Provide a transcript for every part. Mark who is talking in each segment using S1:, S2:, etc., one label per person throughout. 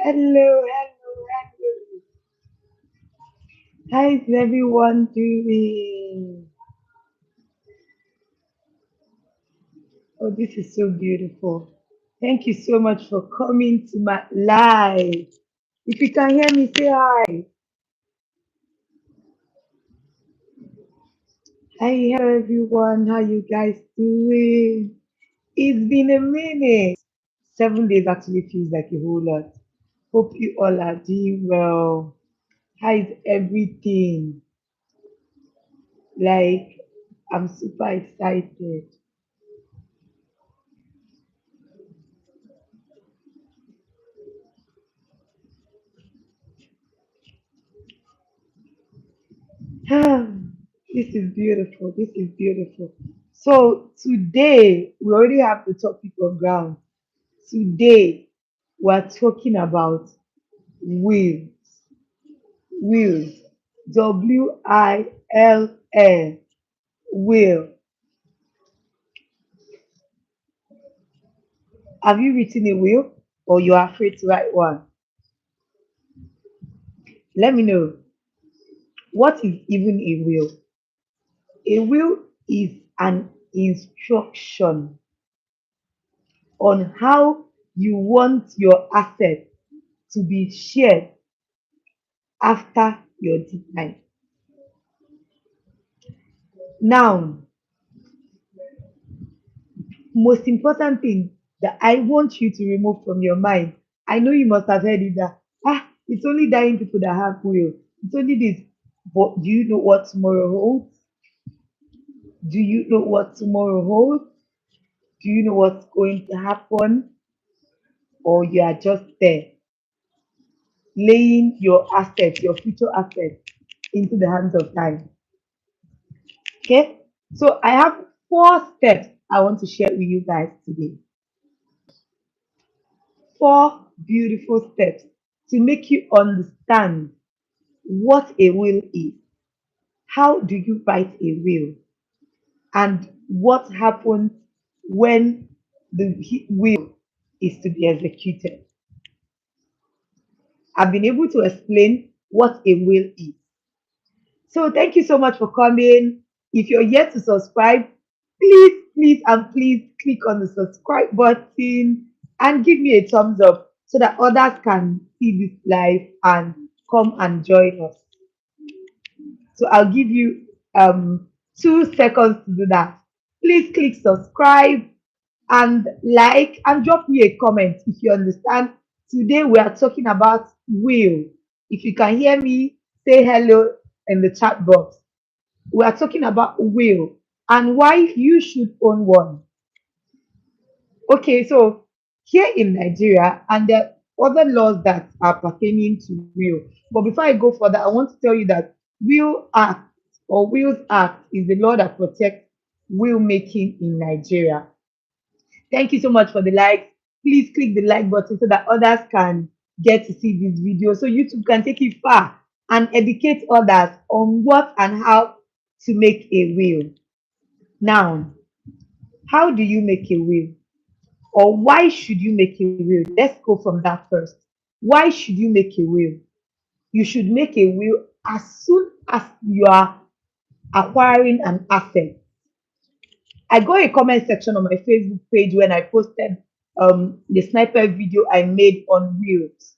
S1: Hello, hello, hello. How is everyone doing? Oh, this is so beautiful. Thank you so much for coming to my live. If you can hear me, say hi. Hi, hello everyone. How you guys doing? It's been a minute. 7 days actually feels like a whole lot. Hope you all are doing well. How is everything? Like, I'm super excited. This is beautiful. This is beautiful. So today we already have the topic on ground. Today we're talking about wills. Wills. WILL. Will. Have you written a will or you are afraid to write one? Let me know. What is even a will? A will is an instruction on how you want your assets to be shared after your demise. Now, most important thing that I want you to remove from your mind, I know you must have heard it that, it's only dying people that have will. It's only this. But do you know what tomorrow holds? Do you know what tomorrow holds? Do you know what's going to happen? Or you are just there laying your assets, your future assets, into the hands of time? Okay? So I have 4 steps I want to share with you guys today. 4 beautiful steps to make you understand what a will is, how do you write a will, and what happens when the will is to be executed. I've been able to explain what a will is. So thank you so much for coming. If you're yet to subscribe, please, and please click on the subscribe button and give me a thumbs up so that others can see this live and come and join us. So I'll give you 2 seconds to do that. Please click subscribe and like and drop me a comment if you understand. Today we are talking about will. If you can hear me, say hello in the chat box. We are talking about will and why you should own one. Okay, so here in Nigeria, and there are other laws that are pertaining to will. But before I go further, I want to tell you that Will Act or Wills Act is the law that protects will making in Nigeria. Thank you so much for the likes. Please click the like button so that others can get to see this video so YouTube can take it far and educate others on what and how to make a will. Now, how do you make a will? Or why should you make a will? Let's go from that first. Why should you make a will? You should make a will as soon as you are acquiring an asset. I got a comment section on my Facebook page when I posted the sniper video I made on wills.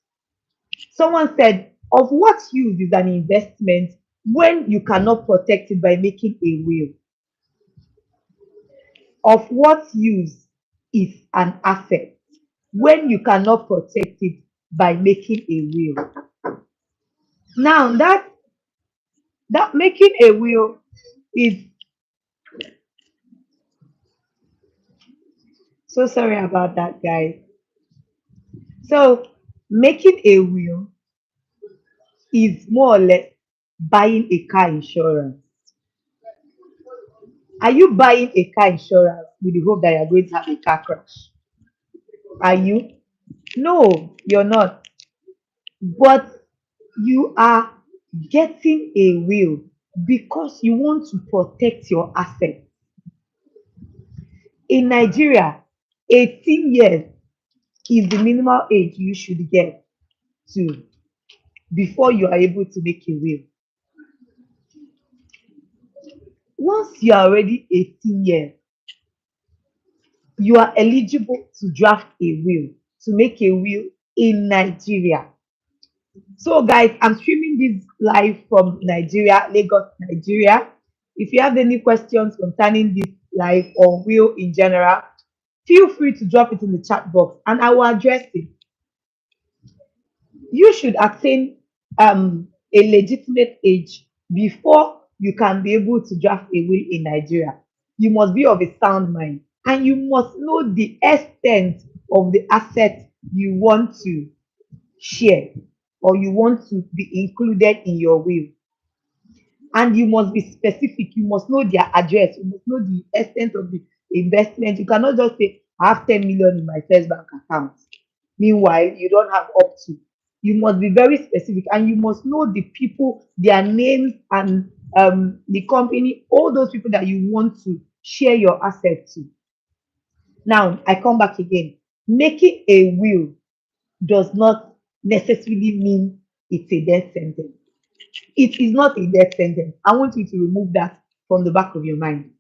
S1: Someone said, of what use is an investment when you cannot protect it by making a will? Of what use is an asset when you cannot protect it by making a will? Now that making a will is, so sorry about that, guys. So making a will is more or less buying a car insurance. Are you buying a car insurance with the hope that you're going to have a car crash? Are you? No, you're not. But you are getting a will because you want to protect your assets. In Nigeria, 18 years is the minimal age you should get. to before you are able to make a will. Once you are already 18 years, you are eligible to draft a will, to make a will in Nigeria. So, guys, I'm streaming this live from Nigeria, Lagos, Nigeria. If you have any questions concerning this live or will in general, feel free to drop it in the chat box and I will address it. You should attain a legitimate age before you can be able to draft a will in Nigeria. You must be of a sound mind and you must know the extent of the asset you want to share or you want to be included in your will. And you must be specific. You must know their address. You must know the extent of the investment. You cannot just say, I have 10 million in my first bank account. Meanwhile, you don't have up to. You must be very specific and you must know the people, their names, and the company, all those people that you want to share your asset to. Now, I come back again. Making a will does not necessarily mean it's a death sentence. It is not a death sentence. I want you to remove that from the back of your mind.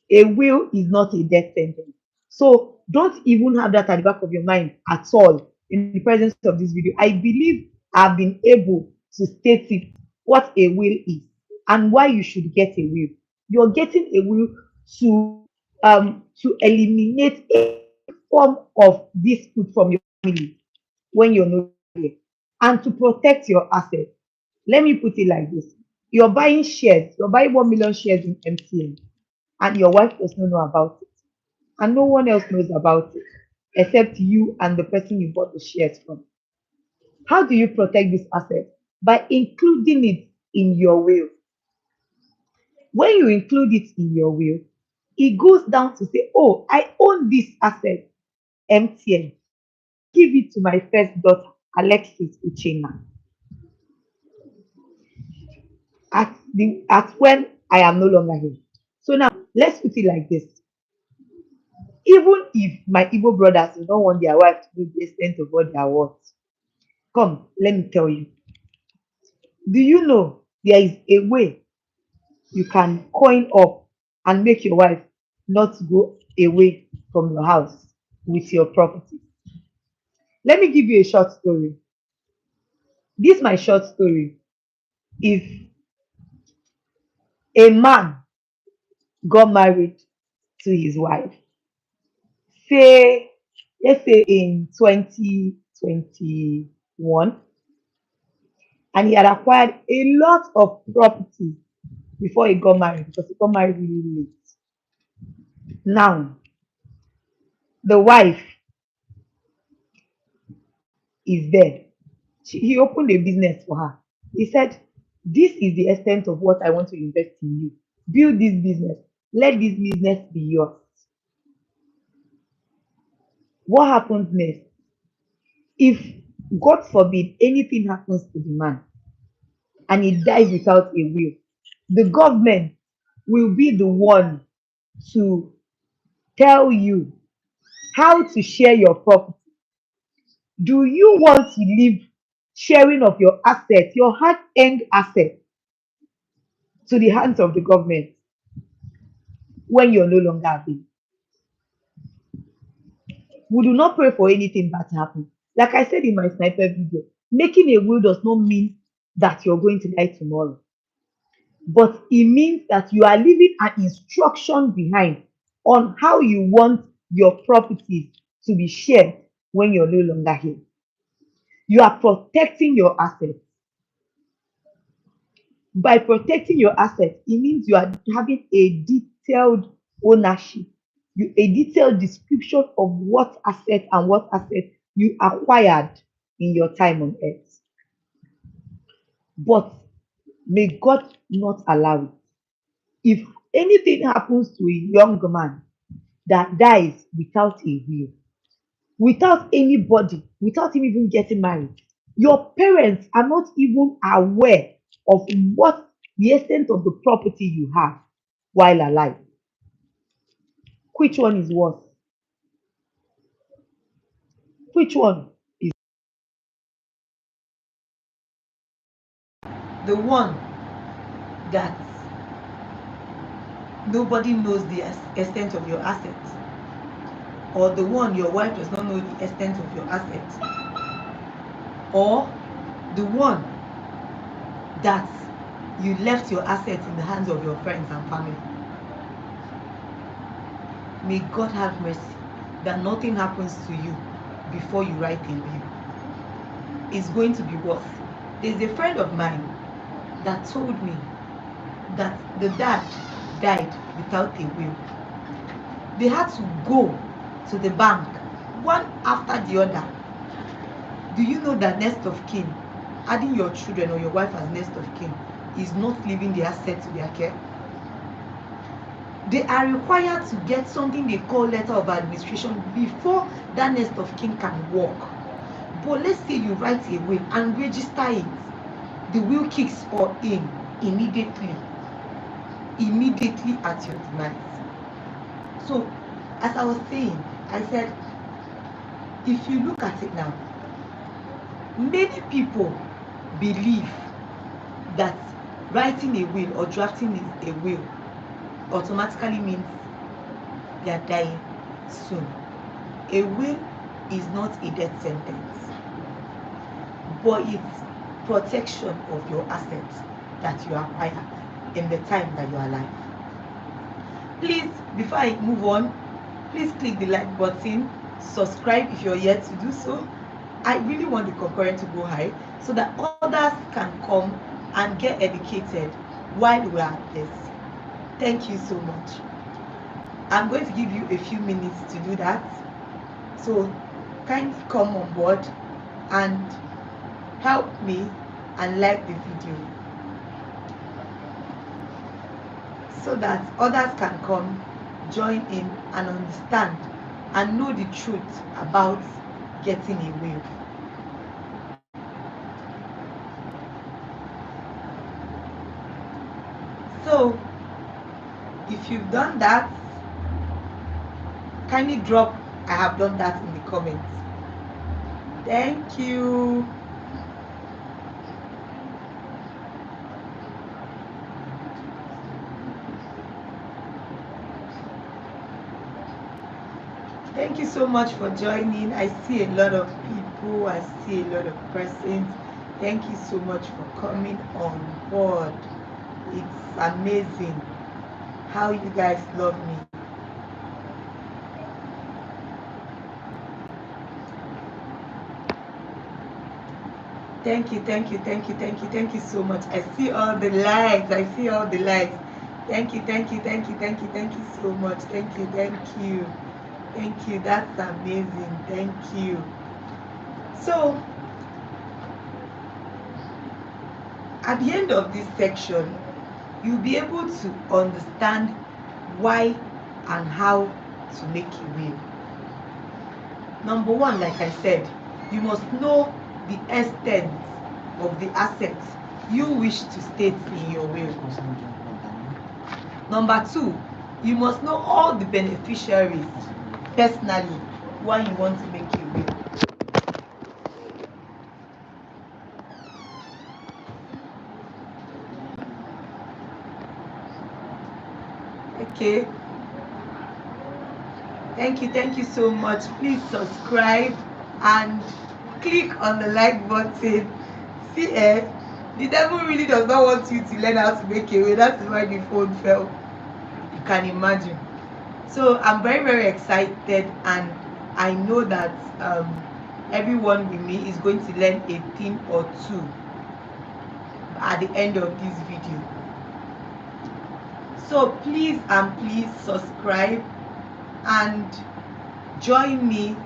S1: A will is not a death sentence. So don't even have that at the back of your mind at all in the presence of this video. I believe I've been able to state it, what a will is and why you should get a will. You're getting a will to eliminate a form of dispute from your family when you're not here and to protect your assets. Let me put it like this. You're buying shares, you're buying 1 million shares in MTN, and your wife does not know about it. And no one else knows about it except you and the person you bought the shares from. How do you protect this asset? By including it in your will. When you include it in your will, it goes down to say, oh, I own this asset, MTN. Give it to my first daughter, Alexis Uchenna. At when I am no longer here. So now let's put it like this. Even if my Igbo brothers don't want their wife to know the extent of what they are worth, come, let me tell you. Do you know there is a way you can coin up and make your wife not go away from your house with your property? Let me give you a short story. This my short story. If a man got married to his wife, say, let's say in 2021, and he had acquired a lot of property before he got married because he got married really late. Now, the wife is there. He opened a business for her. He said, this is the extent of what I want to invest in you. Build this business. Let this business be yours. What happens next? If, God forbid, anything happens to the man and he dies without a will, the government will be the one to tell you how to share your property. Do you want to leave sharing of your assets, your hard-earned assets, to the hands of the government when you're no longer available? We do not pray for anything bad to happen. Like I said in my sniper video, making a will does not mean that you're going to die tomorrow. But it means that you are leaving an instruction behind on how you want your properties to be shared when you're no longer here. You are protecting your assets. By protecting your assets, it means you are having a detailed ownership, a detailed description of what asset and what asset you acquired in your time on earth. But may God not allow it. If anything happens to a young man that dies without a will, without anybody, without him even getting married, your parents are not even aware of what the extent of the property you have while alive. Which one is worse? Which one
S2: the one that nobody knows the extent of your assets, or the one your wife does not know the extent of your assets, or the one that you left your assets in the hands of your friends and family. May God have mercy that nothing happens to you before you write a will. It's going to be worse. There's a friend of mine that told me that the dad died without a will. They had to go to the bank one after the other. Do you know that next of kin, adding your children or your wife as next of kin, is not leaving the asset to their care? They are required to get something they call letter of administration before that next of kin can work. But let's say you write a will and register it, the will kicks in immediately at your demise. So as I was saying, I said, if you look at it now, many people believe that writing a will or drafting a will automatically means they are dying soon. A will is not a death sentence, but it's protection of your assets that you acquire in the time that you are alive. Please, before I move on, please click the like button, subscribe if you're yet to do so. I really want the concurrent to go high so that others can come and get educated while we are at this. Thank you so much. I'm going to give you a few minutes to do that. So kindly come on board and help me and like the video so that others can come, join in and understand and know the truth about getting a will. So if you've done that, kindly drop I have done that in the comments. Thank you. Thank you so much for joining. I see a lot of people. I see a lot of persons. Thank you so much for coming on board. It's amazing how you guys love me. Thank you, thank you, thank you, thank you, thank you so much. I see all the likes. I see all the likes. Thank you, thank you, thank you, thank you, thank you so much. Thank you, thank you. Thank you. That's amazing. Thank you. So, at the end of this section, you'll be able to understand why and how to make a will. Number one, like I said, you must know the extent of the assets you wish to state in your will. Number two, you must know all the beneficiaries personally why you want to make a will. Okay. Thank you so much. Please subscribe and click on the like button. See, the devil really does not want you to learn how to make a will. That's why the phone fell. You can imagine. So I'm very, very excited, and I know that everyone with me is going to learn a thing or two at the end of this video. So please subscribe and join me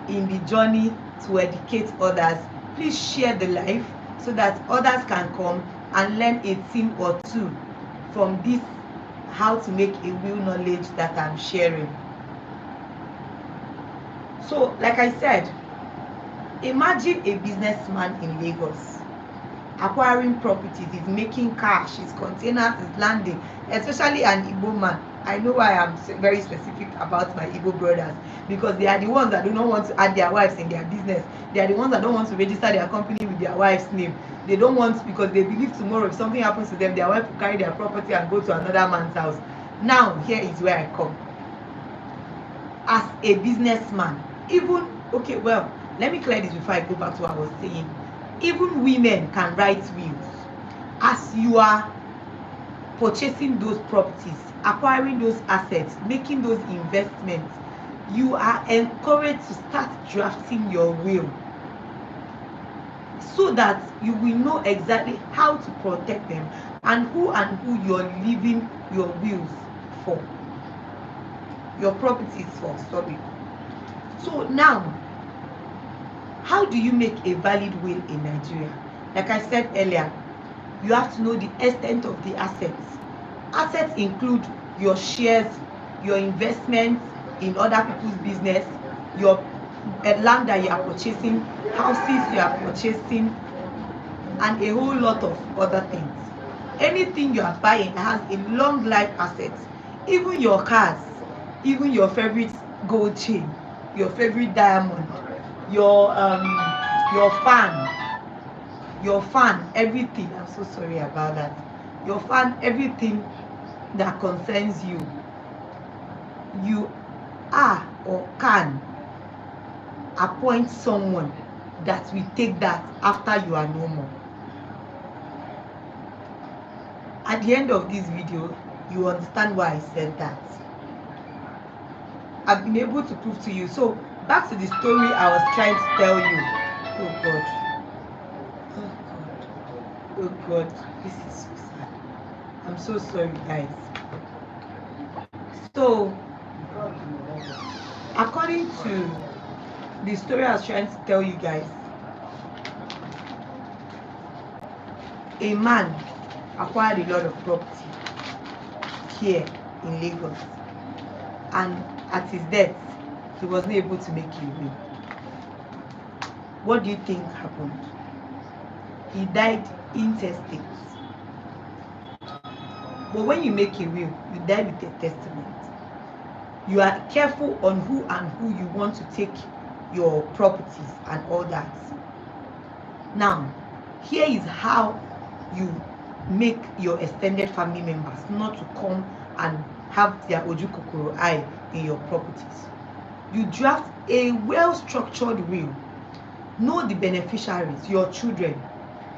S2: in the journey to educate others. Please share the live so that others can come and learn a thing or two from this how to make a will knowledge that I'm sharing. So like I said, imagine a businessman in Lagos. acquiring properties, is making cash, his containers is landing, especially an Igbo man. I know why I'm very specific about my Igbo brothers, because they are the ones that do not want to add their wives in their business. They are the ones that don't want to register their company with their wife's name. They don't want, because they believe tomorrow if something happens to them, their wife will carry their property and go to another man's house. Now here is where I come. As a businessman, even, okay, well, let me clear this before I go back to what I was saying. Even women can write wills. As you are purchasing those properties, acquiring those assets, making those investments, you are encouraged to start drafting your will, so that you will know exactly how to protect them and who you're leaving your wills for, your properties for, sorry. So now, how do you make a valid will in Nigeria? Like I said earlier, you have to know the extent of the assets. Assets include your shares, your investments in other people's business, your land that you are purchasing, houses you are purchasing, and a whole lot of other things. Anything you are buying has a long life asset. Even your cars, even your favorite gold chain, your favorite diamond, your fan, everything. I'm so sorry about that. Your fan, everything that concerns you, you are or can appoint someone that will take that after you are no more. At the end of this video, you understand why I said that. I've been able to prove to you. So back to the story I was trying to tell you. Oh God. Oh God. Oh God. This is so sad. I'm so sorry, guys. So according to the story I was trying to tell you guys, a man acquired a lot of property here in Lagos, and at his death he wasn't able to make a will. What do you think happened? He died intestate. But when you make a will, you die with a testament. You are careful on who and who you want to take your properties and all that. Now, here is how you make your extended family members not to come and have their ojukokoro eye in your properties. You draft a well-structured will. Know the beneficiaries, your children.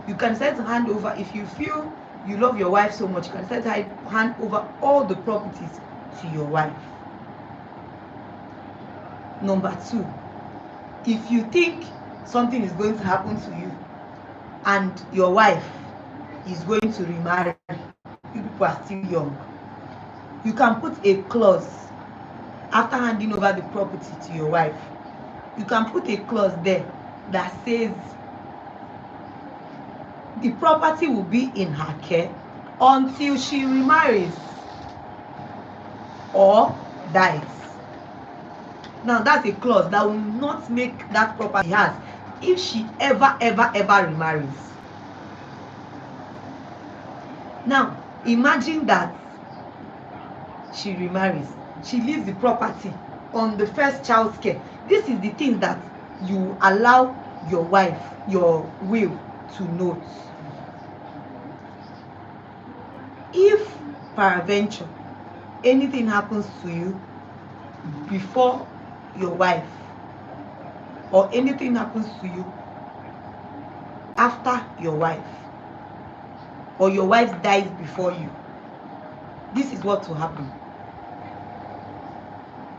S2: You can decide to hand over, if you feel you love your wife so much, you can decide to hand over all the properties to your wife. Number 2, if you think something is going to happen to you and your wife is going to remarry, you people are still young, you can put a clause after handing over the property to your wife. You can put a clause there that says the property will be in her care until she remarries or dies. Now that's a clause that will not make that property she has if she ever remarries. Now imagine that she remarries, she leaves the property on the first child's care. This is the thing that you allow your wife, your will, to note. If peradventure anything happens to you before your wife, or anything happens to you after your wife, or your wife dies before you, this is what will happen.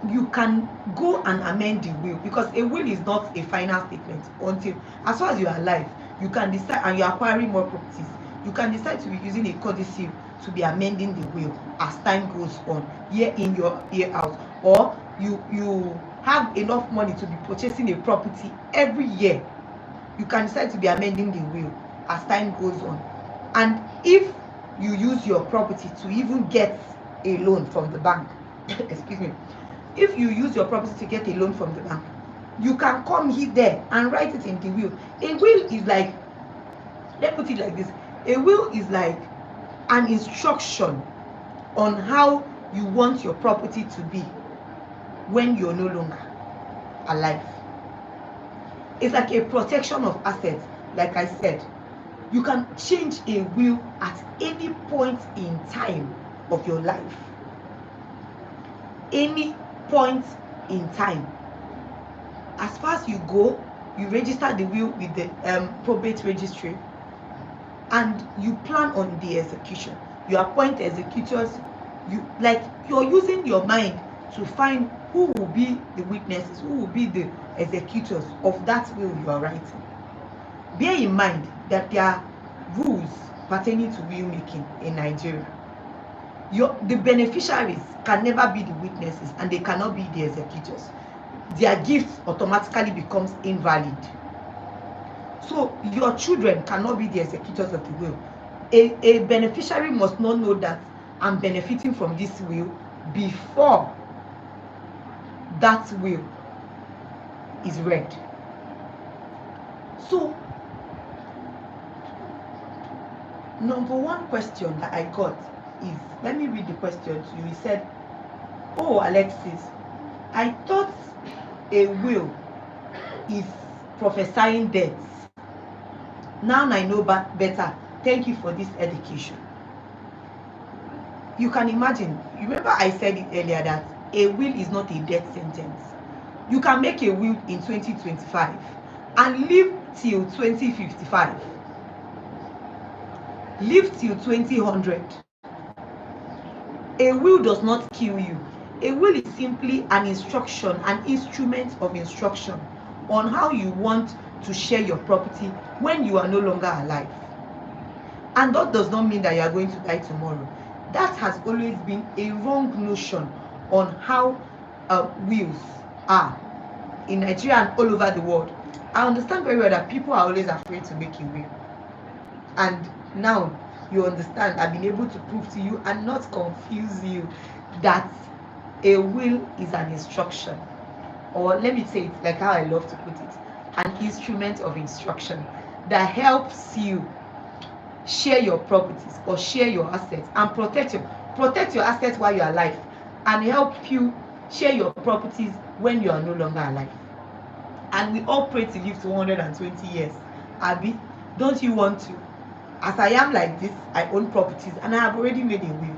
S2: You can go and amend the will, because a will is not a final statement until, as far as you are alive, you can decide, and you are acquiring more properties, you can decide to be using a codicil to be amending the will as time goes on, year in, year out, or you have enough money to be purchasing a property every year, you can decide to be amending the will as time goes on. And if you use your property to even get a loan from the bank excuse me, if you use your property to get a loan from the bank, you can come here there and write it in the will. A will is like let's put it like this. A will is like an instruction on how you want your property to be when you're no longer alive. It's like a protection of assets. Like I said, you can change a will at any point in time of your life. Any point in time. As far as you go, you register the will with the probate registry, and you plan on the execution. You appoint executors. You're using your mind to find who will be the witnesses, who will be the executors of that will you are writing. Bear in mind that there are rules pertaining to will making in Nigeria. The beneficiaries can never be the witnesses, and they cannot be the executors. Their gifts automatically becomes invalid. So your children cannot be the executors of the will. A beneficiary must not know that I'm benefiting from this will before that will is read. So number one question that I got is, let me read the question to you. He said, "Oh, Alexis, I thought a will is prophesying death. Now I know better. Thank you for this education." You can imagine, remember I said it earlier that a will is not a death sentence. You can make a will in 2025 and live till 2055. Live till 2000. A will does not kill you. A will is simply an instruction, an instrument of instruction on how you want to share your property when you are no longer alive. And that does not mean that you are going to die tomorrow. That has always been a wrong notion on how wills are in Nigeria and all over the world. I understand very well that people are always afraid to make a will. And now you understand, I've been able to prove to you and not confuse you that a will is an instruction, or let me say it like how I love to put it, an instrument of instruction that helps you share your properties or share your assets and protect your assets while you're alive, and help you share your properties when you are no longer alive. And we all pray to live to 120 years. Abi, don't you want to? As I am like this, I own properties and I have already made a will.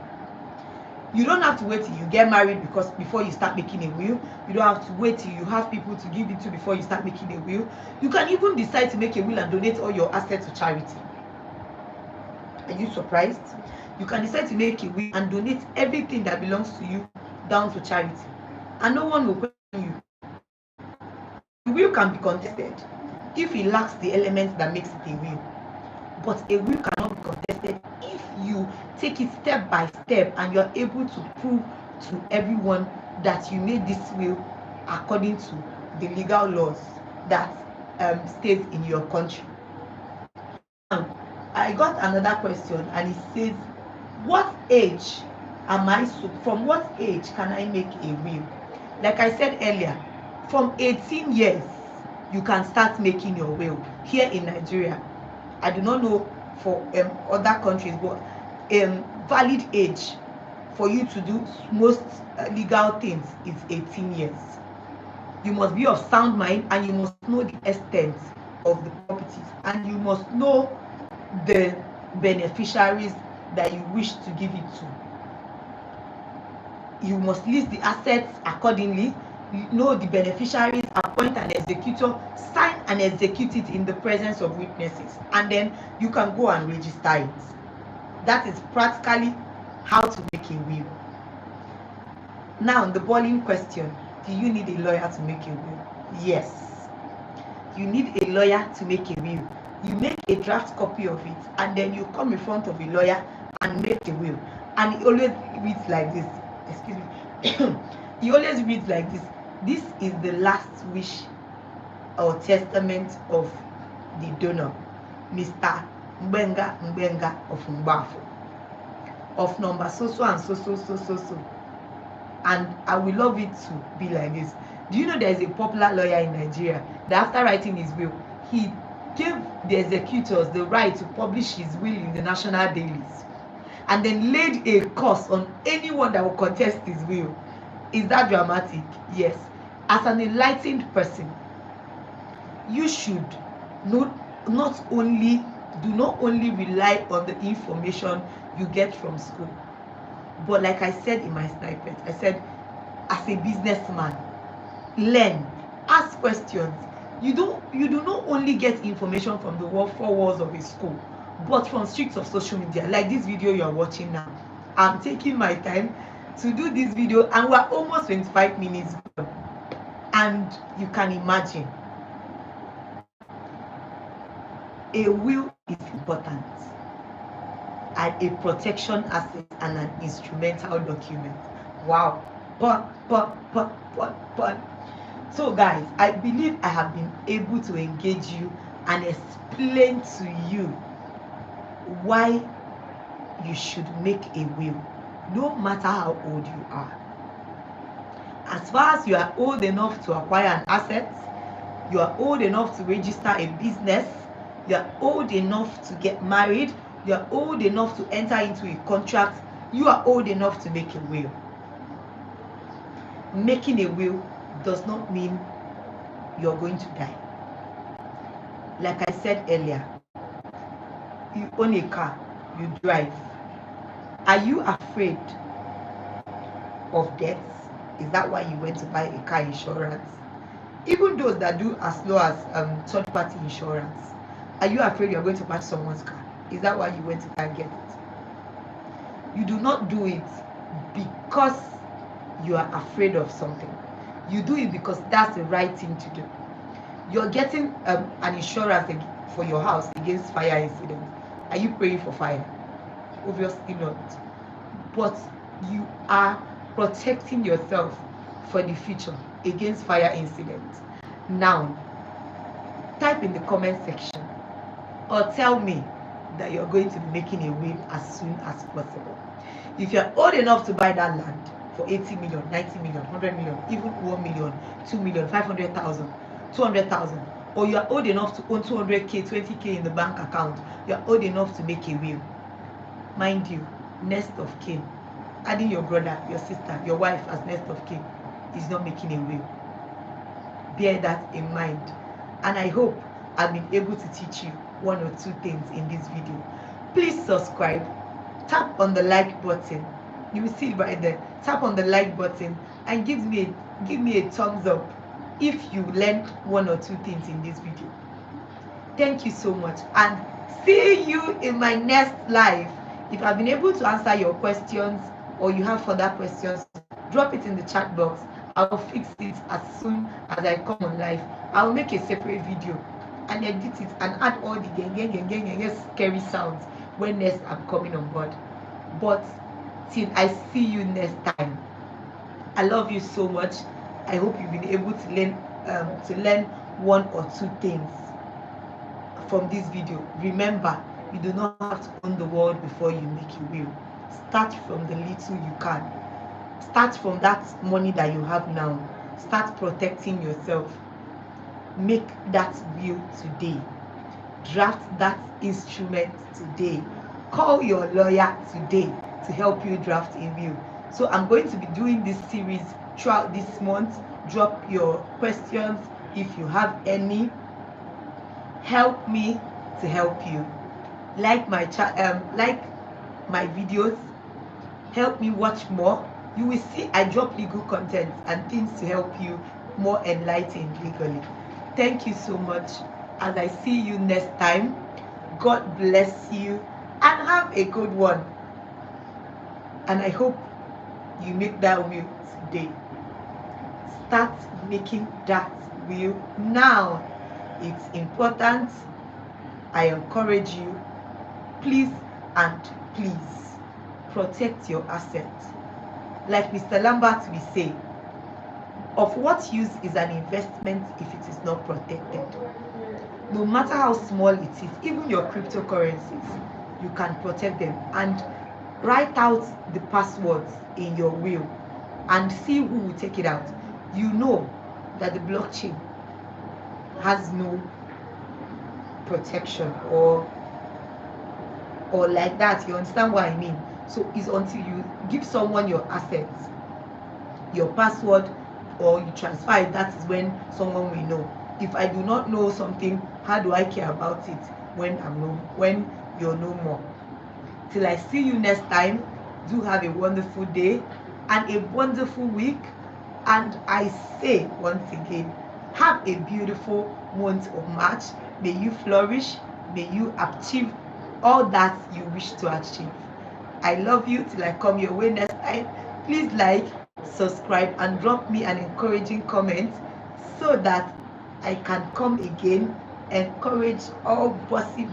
S2: You don't have to wait till you get married before you start making a will. You don't have to wait till you have people to give it to before you start making a will. You can even decide to make a will and donate all your assets to charity. Are you surprised? You can decide to make a will and donate everything that belongs to you down to charity, and no one will question you. The will can be contested if it lacks the elements that makes it a will. But a will cannot be contested if you take it step by step and you're able to prove to everyone that you made this will according to the legal laws that states in your country. Now, I got another question, and it says, from what age can I make a will? Like I said earlier, from 18 years, you can start making your will here in Nigeria. I do not know for other countries, but valid age for you to do most legal things is 18 years. You must be of sound mind, and you must know the extent of the properties, and you must know the beneficiaries that you wish to give it to. You must list the assets accordingly, you know the beneficiaries, appoint an executor, sign and execute it in the presence of witnesses, and then you can go and register it. That is practically how to make a will. Now, the boiling question, do you need a lawyer to make a will? Yes, you need a lawyer to make a will. You make a draft copy of it, and then you come in front of a lawyer and make a will. And he always reads like this. Excuse me. He always reads like this. This is the last wish or testament of the donor, Mr. Mbenga of Mbafo, of number so and so. And I will love it to be like this. Do you know there is a popular lawyer in Nigeria that after writing his will, he gave the executors the right to publish his will in the national dailies, and then laid a curse on anyone that will contest his will. Is that dramatic? Yes. As an enlightened person, you should not, not only do not only rely on the information you get from school, but like I said in my snippet, I said, as a businessman, learn, ask questions. You do not only get information from the four walls of a school, but from streets of social media, like this video you are watching now. I'm taking my time to do this video, and we're almost 25 minutes gone. And you can imagine, a will is important, and a protection asset and an instrumental document. Wow. But. So guys, I believe I have been able to engage you and explain to you why you should make a will, no matter how old you are. As far as you are old enough to acquire an asset, you are old enough to register a business, you are old enough to get married, you are old enough to enter into a contract, you are old enough to make a will. Making a will does not mean you're going to die. Like I said earlier, you own a car, you drive. Are you afraid of death? Is that why you went to buy a car insurance? Even those that do as low as third-party insurance, are you afraid you're going to buy someone's car? Is that why you went to buy get it? You do not do it because you are afraid of something. You do it because that's the right thing to do. You're getting an insurance for your house against fire incidents. Are you praying for fire? Obviously not. But you are protecting yourself for the future against fire incidents. Now, type in the comment section or tell me that you're going to be making a will as soon as possible. If you're old enough to buy that land for 80 million, 90 million, 100 million, even 1 million, 2 million, 500,000, 200,000, or you're old enough to own 200k, 20k in the bank account, you're old enough to make a will. Mind you, next of kin, adding your brother, your sister, your wife as next of kin is not making a will. Bear that in mind. And I hope I've been able to teach you one or two things in this video. Please subscribe, tap on the like button. You will see it right there. Tap on the like button and give me a thumbs up if you learned one or two things in this video. Thank you so much, and see you in my next live. If I've been able to answer your questions or you have further questions, drop it in the chat box. I'll fix it as soon as I come on live. I'll make a separate video and edit it and add all the scary sounds when next I'm coming on board. But till I see you next time, I love you so much. I hope you've been able to learn one or two things from this video. Remember, you do not have to own the world before you make a will. Start from the little you can. Start from that money that you have now. Start protecting yourself. Make that will today. Draft that instrument today. Call your lawyer today to help you draft a will. So I'm going to be doing this series throughout this month. Drop your questions if you have any. Help me to help you. Like my videos. Help me watch more. You will see I drop legal content and things to help you more enlightened legally. Thank you so much. As I see you next time, God bless you and have a good one. And I hope you make that will today. Start making that will now. It's important. I encourage you. Please and please protect your assets. Like Mr. Lambert will say, of what use is an investment if it is not protected? No matter how small it is, even your cryptocurrencies, you can protect them. And write out the passwords in your will and see who will take it out. You know that the blockchain has no protection or like that. You understand what I mean? So it's until you give someone your assets, your password, or you transfer it, that is when someone will know. If I do not know something, how do I care about it when you're no more? Till I see you next time, do have a wonderful day and a wonderful week. And I say once again, have a beautiful month of March. May you flourish. May you achieve all that you wish to achieve. I love you till I come your way next time. Please like, subscribe, and drop me an encouraging comment so that I can come again, encourage all bossy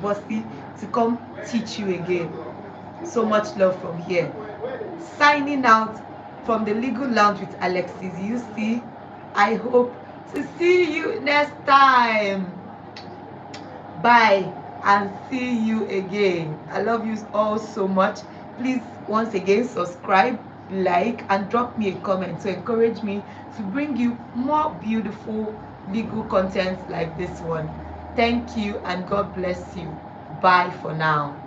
S2: to come teach you again. So much love from here. Signing out from the Legal Lounge with Alexis UC. I hope to see you next time. Bye and see you again. I love you all so much. Please, once again, subscribe, like, and drop me a comment to encourage me to bring you more beautiful legal content like this one. Thank you and God bless you. Bye for now.